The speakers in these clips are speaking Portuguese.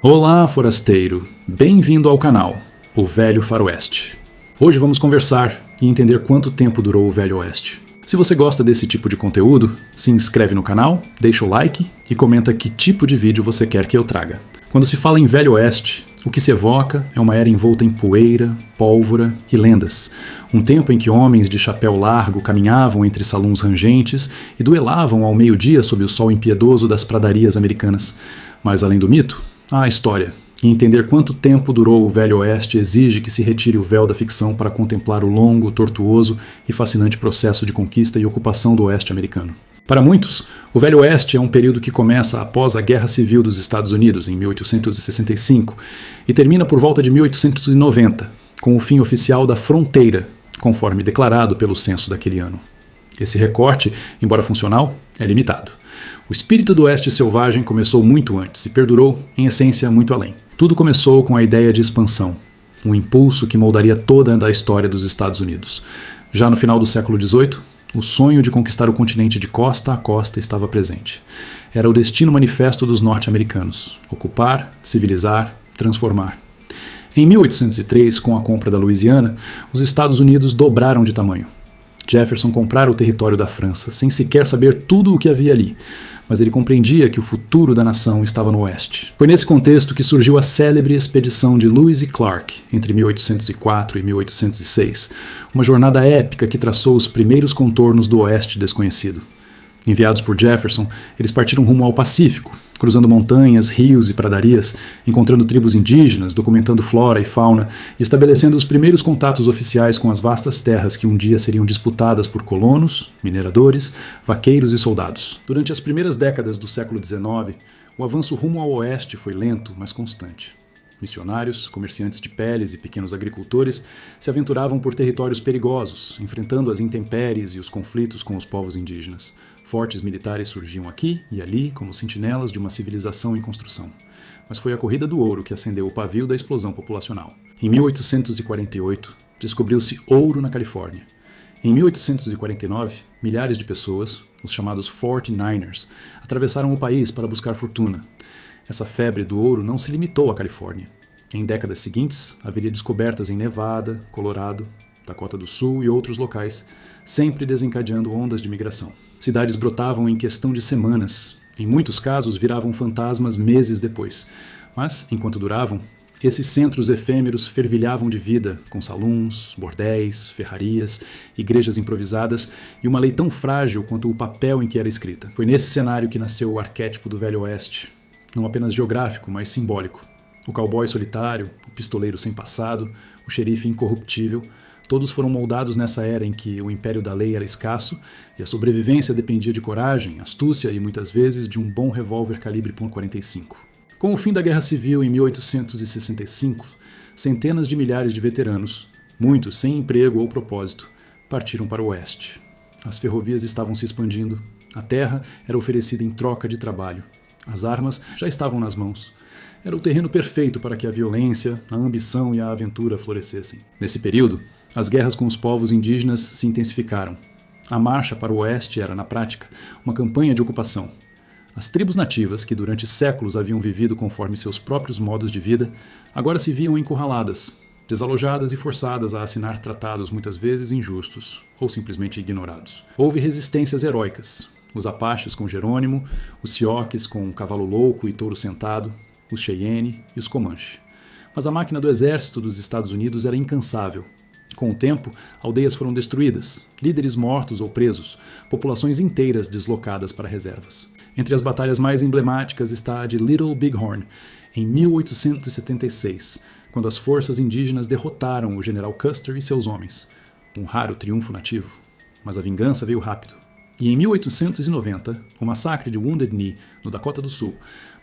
Olá, forasteiro! Bem-vindo ao canal, O Velho Faroeste. Hoje vamos conversar e entender quanto tempo durou o Velho Oeste. Se você gosta desse tipo de conteúdo, se inscreve no canal, deixa o like e comenta que tipo de vídeo você quer que eu traga. Quando se fala em Velho Oeste, o que se evoca é uma era envolta em poeira, pólvora e lendas. Um tempo em que homens de chapéu largo caminhavam entre saluns rangentes e duelavam ao meio-dia sob o sol impiedoso das pradarias americanas. Mas além do mito, há a história. E entender quanto tempo durou o Velho Oeste exige que se retire o véu da ficção para contemplar o longo, tortuoso e fascinante processo de conquista e ocupação do Oeste americano. Para muitos, o Velho Oeste é um período que começa após a Guerra Civil dos Estados Unidos, em 1865, e termina por volta de 1890, com o fim oficial da fronteira, conforme declarado pelo censo daquele ano. Esse recorte, embora funcional, é limitado. O espírito do Oeste selvagem começou muito antes e perdurou, em essência, muito além. Tudo começou com a ideia de expansão, um impulso que moldaria toda a história dos Estados Unidos. Já no final do século XVIII, o sonho de conquistar o continente de costa a costa estava presente. Era o destino manifesto dos norte-americanos: ocupar, civilizar, transformar. Em 1803, com a compra da Louisiana, os Estados Unidos dobraram de tamanho. Jefferson comprara o território da França, sem sequer saber tudo o que havia ali, mas ele compreendia que o futuro da nação estava no oeste. Foi nesse contexto que surgiu a célebre expedição de Lewis e Clark, entre 1804 e 1806, uma jornada épica que traçou os primeiros contornos do oeste desconhecido. Enviados por Jefferson, eles partiram rumo ao Pacífico, cruzando montanhas, rios e pradarias, encontrando tribos indígenas, documentando flora e fauna e estabelecendo os primeiros contatos oficiais com as vastas terras que um dia seriam disputadas por colonos, mineradores, vaqueiros e soldados. Durante as primeiras décadas do século XIX, o avanço rumo ao oeste foi lento, mas constante. Missionários, comerciantes de peles e pequenos agricultores se aventuravam por territórios perigosos, enfrentando as intempéries e os conflitos com os povos indígenas. Fortes militares surgiam aqui e ali como sentinelas de uma civilização em construção. Mas foi a Corrida do Ouro que acendeu o pavio da explosão populacional. Em 1848, descobriu-se ouro na Califórnia. Em 1849, milhares de pessoas, os chamados 49ers, atravessaram o país para buscar fortuna. Essa febre do ouro não se limitou à Califórnia. Em décadas seguintes, haveria descobertas em Nevada, Colorado, Dakota do Sul e outros locais, sempre desencadeando ondas de migração. Cidades brotavam em questão de semanas. Em muitos casos, viravam fantasmas meses depois. Mas, enquanto duravam, esses centros efêmeros fervilhavam de vida, com saluns, bordéis, ferrarias, igrejas improvisadas e uma lei tão frágil quanto o papel em que era escrita. Foi nesse cenário que nasceu o arquétipo do Velho Oeste, não apenas geográfico, mas simbólico. O cowboy solitário, o pistoleiro sem passado, o xerife incorruptível, todos foram moldados nessa era em que o império da lei era escasso e a sobrevivência dependia de coragem, astúcia e, muitas vezes, de um bom revólver calibre .45. Com o fim da Guerra Civil em 1865, centenas de milhares de veteranos, muitos sem emprego ou propósito, partiram para o oeste. As ferrovias estavam se expandindo, a terra era oferecida em troca de trabalho. As armas já estavam nas mãos. Era o terreno perfeito para que a violência, a ambição e a aventura florescessem. Nesse período, as guerras com os povos indígenas se intensificaram. A marcha para o oeste era, na prática, uma campanha de ocupação. As tribos nativas, que durante séculos haviam vivido conforme seus próprios modos de vida, agora se viam encurraladas, desalojadas e forçadas a assinar tratados muitas vezes injustos, ou simplesmente ignorados. Houve resistências heróicas. Os Apaches com Jerônimo, os Sioux com Cavalo Louco e Touro Sentado, os Cheyenne e os Comanche. Mas a máquina do exército dos Estados Unidos era incansável. Com o tempo, aldeias foram destruídas, líderes mortos ou presos, populações inteiras deslocadas para reservas. Entre as batalhas mais emblemáticas está a de Little Bighorn, em 1876, quando as forças indígenas derrotaram o general Custer e seus homens. Um raro triunfo nativo, mas a vingança veio rápido. E em 1890, o massacre de Wounded Knee, no Dakota do Sul,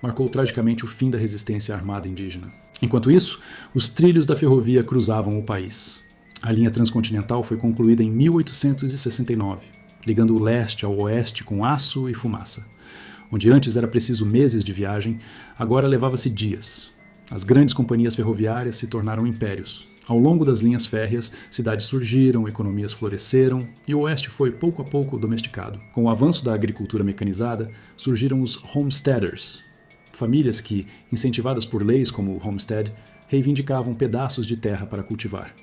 marcou tragicamente o fim da resistência armada indígena. Enquanto isso, os trilhos da ferrovia cruzavam o país. A linha transcontinental foi concluída em 1869, ligando o leste ao oeste com aço e fumaça. Onde antes era preciso meses de viagem, agora levava-se dias. As grandes companhias ferroviárias se tornaram impérios. Ao longo das linhas férreas, cidades surgiram, economias floresceram e o oeste foi pouco a pouco domesticado. Com o avanço da agricultura mecanizada, surgiram os homesteaders, Famílias que, incentivadas por leis como o Homestead, reivindicavam pedaços de terra para cultivar.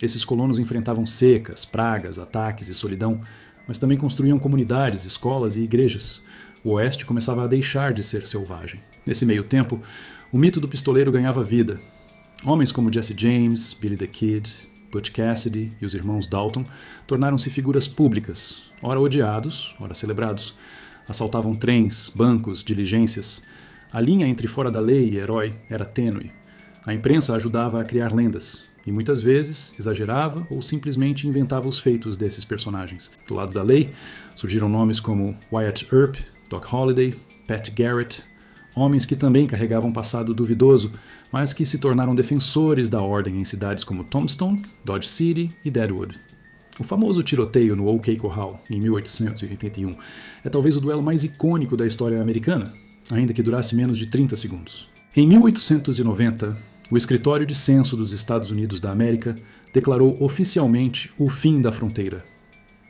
Esses colonos enfrentavam secas, pragas, ataques e solidão, mas também construíam comunidades, escolas e igrejas. O Oeste começava a deixar de ser selvagem. Nesse meio tempo, o mito do pistoleiro ganhava vida. Homens como Jesse James, Billy the Kid, Butch Cassidy e os irmãos Dalton tornaram-se figuras públicas, ora odiados, ora celebrados. Assaltavam trens, bancos, diligências. A linha entre fora da lei e herói era tênue. A imprensa ajudava a criar lendas, e muitas vezes exagerava ou simplesmente inventava os feitos desses personagens. Do lado da lei, surgiram nomes como Wyatt Earp, Doc Holliday, Pat Garrett, homens que também carregavam um passado duvidoso, mas que se tornaram defensores da ordem em cidades como Tombstone, Dodge City e Deadwood. O famoso tiroteio no OK Corral, em 1881, é talvez o duelo mais icônico da história americana, ainda que durasse menos de 30 segundos. Em 1890, o Escritório de Censo dos Estados Unidos da América declarou oficialmente o fim da fronteira.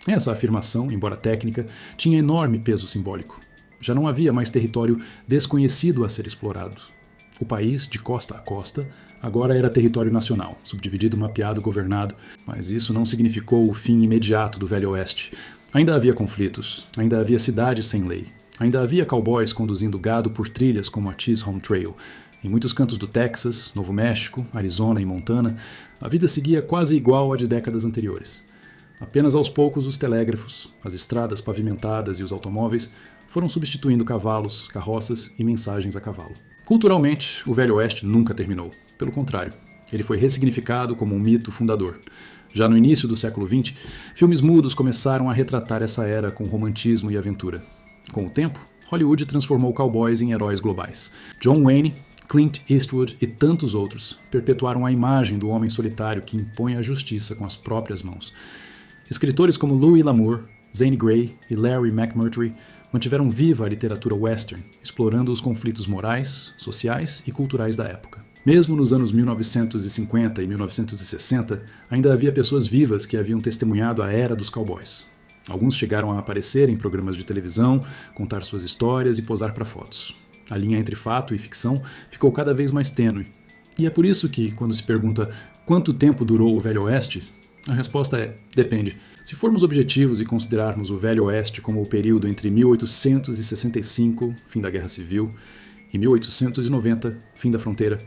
Essa afirmação, embora técnica, tinha enorme peso simbólico. Já não havia mais território desconhecido a ser explorado. O país, de costa a costa, agora era território nacional, subdividido, mapeado, governado, mas isso não significou o fim imediato do Velho Oeste. Ainda havia conflitos, ainda havia cidades sem lei, ainda havia cowboys conduzindo gado por trilhas como a Chisholm Trail. Em muitos cantos do Texas, Novo México, Arizona e Montana, a vida seguia quase igual à de décadas anteriores. Apenas aos poucos os telégrafos, as estradas pavimentadas e os automóveis foram substituindo cavalos, carroças e mensagens a cavalo. Culturalmente, o Velho Oeste nunca terminou. Pelo contrário, ele foi ressignificado como um mito fundador. Já no início do século XX, filmes mudos começaram a retratar essa era com romantismo e aventura. Com o tempo, Hollywood transformou cowboys em heróis globais. John Wayne, Clint Eastwood e tantos outros perpetuaram a imagem do homem solitário que impõe a justiça com as próprias mãos. Escritores como Louis L'Amour, Zane Grey e Larry McMurtry mantiveram viva a literatura western, explorando os conflitos morais, sociais e culturais da época. Mesmo nos anos 1950 e 1960, ainda havia pessoas vivas que haviam testemunhado a era dos cowboys. Alguns chegaram a aparecer em programas de televisão, contar suas histórias e posar para fotos. A linha entre fato e ficção ficou cada vez mais tênue. E é por isso que, quando se pergunta quanto tempo durou o Velho Oeste, a resposta é: depende. Se formos objetivos e considerarmos o Velho Oeste como o período entre 1865, fim da Guerra Civil, e 1890, fim da fronteira,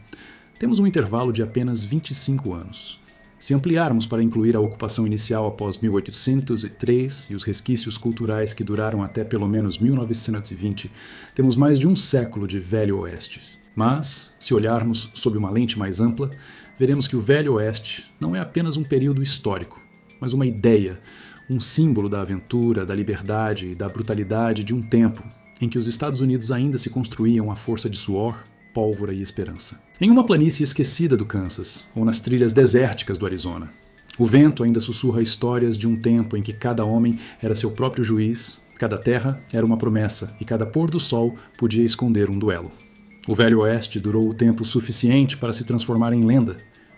temos um intervalo de apenas 25 anos. Se ampliarmos para incluir a ocupação inicial após 1803 e os resquícios culturais que duraram até pelo menos 1920, temos mais de um século de Velho Oeste. Mas, se olharmos sob uma lente mais ampla, veremos que o Velho Oeste não é apenas um período histórico, mas uma ideia, um símbolo da aventura, da liberdade e da brutalidade de um tempo em que os Estados Unidos ainda se construíam à força de suor, pólvora e esperança. Em uma planície esquecida do Kansas, ou nas trilhas desérticas do Arizona, o vento ainda sussurra histórias de um tempo em que cada homem era seu próprio juiz, cada terra era uma promessa e cada pôr do sol podia esconder um duelo. O Velho Oeste durou o tempo suficiente para se transformar em lenda,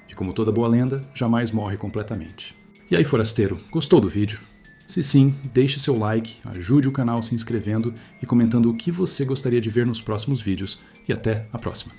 e como toda boa lenda, jamais morre completamente. E aí, forasteiro, gostou do vídeo? Se sim, deixe seu like, ajude o canal se inscrevendo e comentando o que você gostaria de ver nos próximos vídeos, e até a próxima.